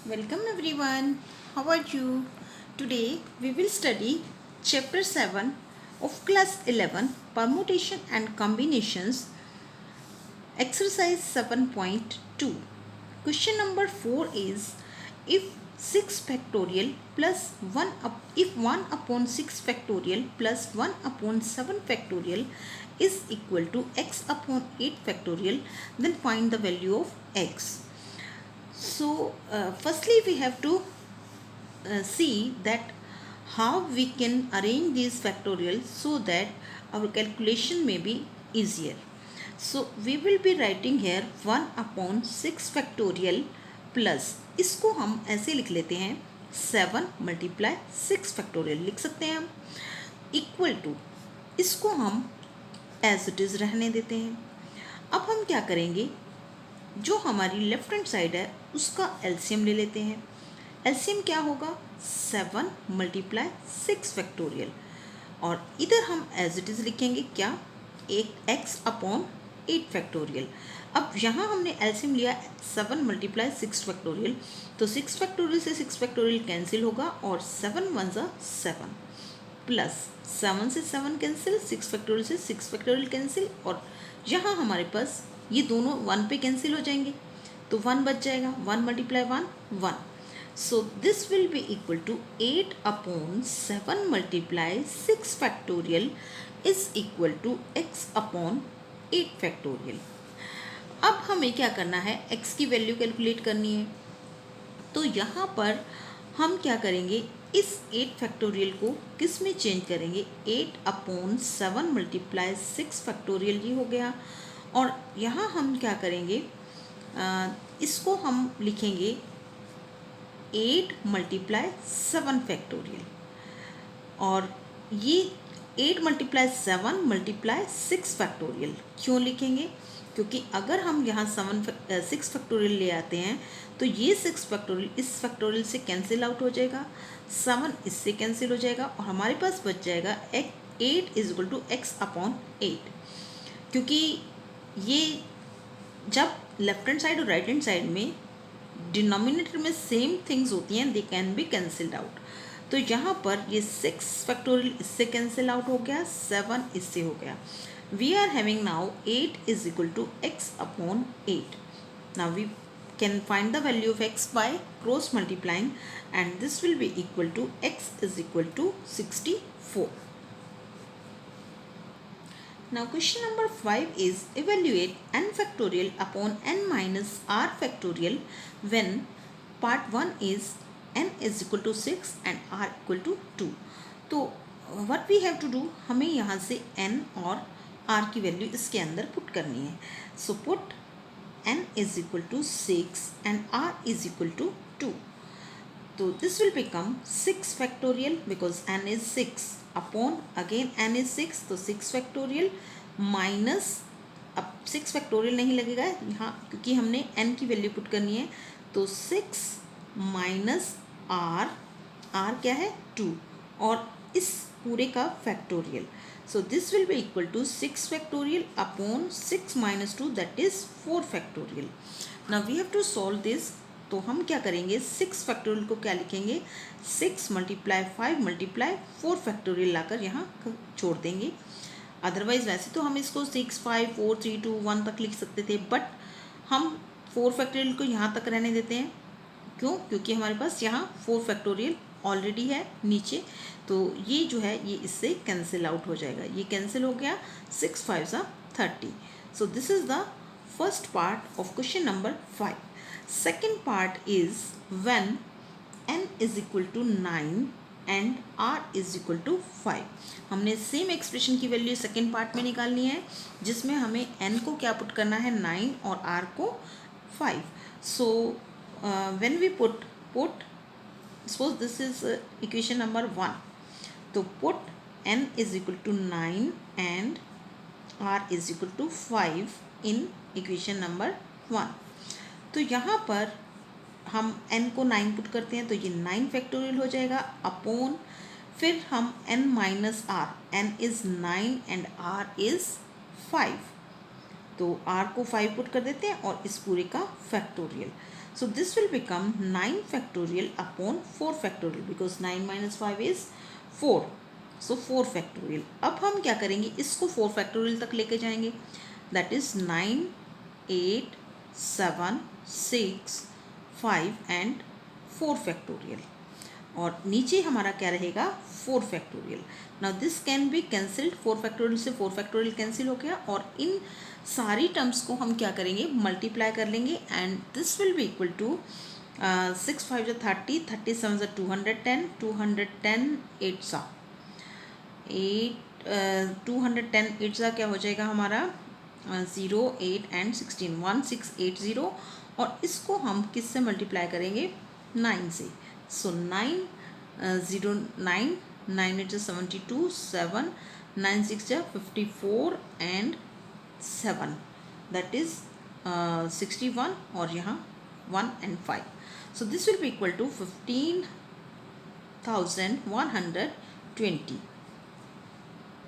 Welcome everyone. How are you? Today we will study chapter 7 of class 11 permutation and combinations exercise 7.2. Question number 4 is if 6 factorial plus 1 if 1 upon 6 factorial plus 1 upon 7 factorial is equal to x upon 8 factorial, then find the value of x. So firstly we have to see that how we can arrange these factorials so that our calculation may be easier. So we will be writing here 1 upon 6 factorial plus, इसको हम ऐसे लिख लेते हैं 7 multiply 6 factorial लिख सकते हैं हम, इक्वल टू, इसको हम एज इट इज़ रहने देते हैं. अब हम क्या करेंगे, जो हमारी लेफ्ट हैंड साइड है उसका एलसीएम ले लेते हैं. एलसीएम क्या होगा, 7 मल्टीप्लाई 6 फैक्टोरियल, और इधर हम एज इट इज़ लिखेंगे क्या, एक एक्स अपॉन 8 फैक्टोरियल. अब यहाँ हमने एलसीएम लिया 7 मल्टीप्लाई 6 फैक्टोरियल, तो 6 फैक्टोरियल से 6 फैक्टोरियल कैंसिल होगा और 7 वन ज़ा 7 प्लस 7 से 7 कैंसिल, 6 फैक्टोरियल से 6 फैक्टोरियल कैंसिल, और यहाँ हमारे पास ये दोनों 1 पे कैंसिल हो जाएंगे तो 1 बच जाएगा. 1 multiply 1 1. So this will be equal to 8 upon 7 multiply 6 factorial is equal to x upon 8 factorial. अब हमें क्या करना है, x की वैल्यू कैलकुलेट करनी है. तो यहाँ पर हम क्या करेंगे, इस 8 फैक्टोरियल को किस में चेंज करेंगे, 8 अपॉन 7 मल्टीप्लाई 6 फैक्टोरियल ये हो गया. और यहाँ हम क्या करेंगे, इसको हम लिखेंगे 8 मल्टीप्लाई 7 फैक्टोरियल, और ये 8 मल्टीप्लाई 7 मल्टीप्लाई 6 फैक्टोरियल क्यों लिखेंगे, क्योंकि अगर हम यहाँ 6 फैक्टोरियल ले आते हैं तो ये 6 फैक्टोरियल इस फैक्टोरियल से कैंसिल आउट हो जाएगा, 7 इससे कैंसिल हो जाएगा, और हमारे पास बच जाएगा 8 is equal to x upon 8. क्योंकि ये जब लेफ्ट हैंड साइड और राइट हैंड साइड में डिनोमिनेटर में सेम थिंग्स होती हैं, they can be cancelled out. तो यहाँ पर ये 6 फैक्टोरियल इससे कैंसिल आउट हो गया, 7 इससे हो गया. We are having now 8 is equal to x upon 8. Now we can find the value of x by cross multiplying, and this will be equal to x is equal to 64. Now question number 5 is evaluate n factorial upon n minus r factorial when part 1 is n is equal to 6 and r equal to 2. तो what we have to do, हमें यहाँ से n और r की value इसके अंदर put करनी है. So put n is equal to 6 and r is equal to 2. So this will become 6 factorial because n is 6 upon again n is 6, तो 6 factorial माइनस, अब 6 फैक्टोरियल नहीं लगेगा यहाँ क्योंकि हमने n की वैल्यू पुट करनी है, तो 6 माइनस r, r क्या है 2, और इस पूरे का factorial. So this will be equal to 6 factorial upon 6 minus 2 that is 4 factorial. Now we have to solve this. तो हम क्या करेंगे, 6 फैक्टोरियल को क्या लिखेंगे, 6 मल्टीप्लाई 5 मल्टीप्लाई 4 फैक्टोरियल लाकर यहाँ छोड़ देंगे. अदरवाइज़ वैसे तो हम इसको 6 5 4 3 2 1 तक लिख सकते थे, बट हम 4 फैक्टोरियल को यहाँ तक रहने देते हैं. क्यों, क्योंकि हमारे पास यहाँ 4 फैक्टोरियल ऑलरेडी है नीचे, तो ये जो है ये इससे कैंसिल आउट हो जाएगा, ये कैंसिल हो गया, 6 5 सा 30. So this is the first part of question number 5. Second part is when n is equal to 9 and r is equal to 5. हमने सेम एक्सप्रेशन की वैल्यू सेकेंड पार्ट में निकालनी है, जिसमें हमें n को क्या पुट करना है 9 और r को 5. So when we put suppose this is equation number 1, तो put n is equal to 9 and r is equal to 5 in equation number 1. तो यहाँ पर हम n को 9 पुट करते हैं तो ये 9 फैक्टोरियल हो जाएगा अपॉन, फिर हम n minus r, n is 9 and r is 5, तो r को 5 पुट कर देते हैं और इस पूरे का factorial. So this will become 9 factorial upon 4 factorial because 9 minus 5 is 4. So 4 factorial. अब हम क्या करेंगे, इसको 4 factorial तक लेके जाएंगे. That is 9, 8, 7, 6, 5 and 4 factorial. और नीचे हमारा क्या रहेगा, 4 factorial. Now this can be cancelled. 4 factorial से 4 factorial cancel हो गया और इन सारी टर्म्स को हम क्या करेंगे, मल्टीप्लाई कर लेंगे and this will be equal to 6 5 30, 37 210, 210 8 सा 210 8 सा क्या हो जाएगा हमारा 0 8 एंड 16 1680. और इसको हम किससे मल्टीप्लाई करेंगे, 9 से. सो 9 0 9 9 8 72, 7 9 6 54 एंड 7 that is 61 और यहाँ 1 and 5. So this will be equal to 15,120.